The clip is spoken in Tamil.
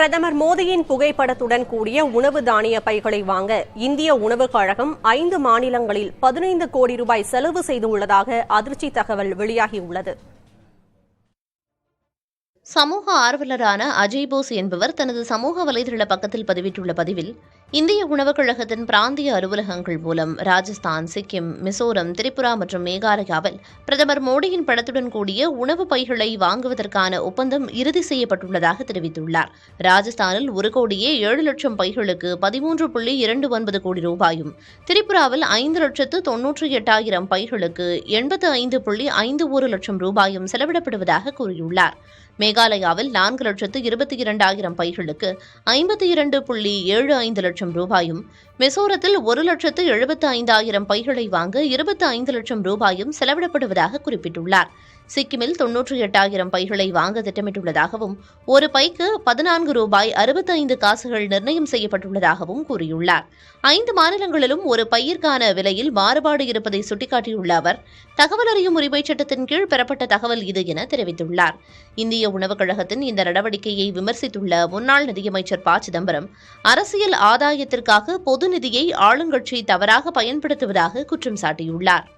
பிரதமர் மோடியின் புகைப்படத்துடன் கூடிய உணவு தானிய பைகளை வாங்க இந்திய உணவுக் கழகம் 5 மாநிலங்களில் 15 கோடி ரூபாய் செலவு செய்துள்ளதாக அதிர்ச்சி தகவல் வெளியாகியுள்ளது. சமூக ஆர்வலரான அஜய் போஸ் என்பவர் தனது சமூக வலைதள பக்கத்தில் பதிவிட்டுள்ள பதிவில், இந்திய உணவுக் கழகத்தின் பிராந்திய அலுவலகங்கள் மூலம் ராஜஸ்தான், சிக்கிம், மிசோரம், திரிபுரா மற்றும் மேகாலயாவில் பிரதமர் மோடியின் படத்துடன் கூடிய உணவு பைகளை வாங்குவதற்கான ஒப்பந்தம் இறுதி செய்யப்பட்டுள்ளதாக தெரிவித்துள்ளார். ராஜஸ்தானில் 1,07,00,000 பைகளுக்கு 13.29 கோடி ரூபாயும், திரிபுராவில் 5,98,000 பைகளுக்கு 85.51 லட்சம் ரூபாயும் செலவிடப்படுவதாக கூறியுள்ளார். மேகாலயாவில் 4,22,000 பைகளுக்கு 52.75 லட்சம் ரூபாயும், மிசோரத்தில் 1,75,000 பைகளை வாங்க 25 லட்சம் ரூபாயும் செலவிடப்படுவதாக குறிப்பிட்டுள்ளார். சிக்கிமில் 98,000 பைகளை வாங்க திட்டமிட்டுள்ளதாகவும், ஒரு பைக்கு 14 ரூபாய் 65 காசுகள் நிர்ணயம் செய்யப்பட்டுள்ளதாகவும் கூறியுள்ளார். 5 மாநிலங்களிலும் ஒரு பையிற்கான விலையில் மாறுபாடு இருப்பதை சுட்டிக்காட்டியுள்ள அவர், தகவல் அறியும் உரிமைச் சட்டத்தின் கீழ் பெறப்பட்ட தகவல் இது என தெரிவித்துள்ளார். இந்திய உணவுக் கழகத்தின் இந்த நடவடிக்கையை விமர்சித்துள்ள முன்னாள் நிதியமைச்சர் ப. சிதம்பரம், அரசியல் ஆதாயத்திற்காக பொது நிதியை ஆளுங்கட்சி தவறாக பயன்படுத்துவதாக குற்றம் சாட்டியுள்ளார்.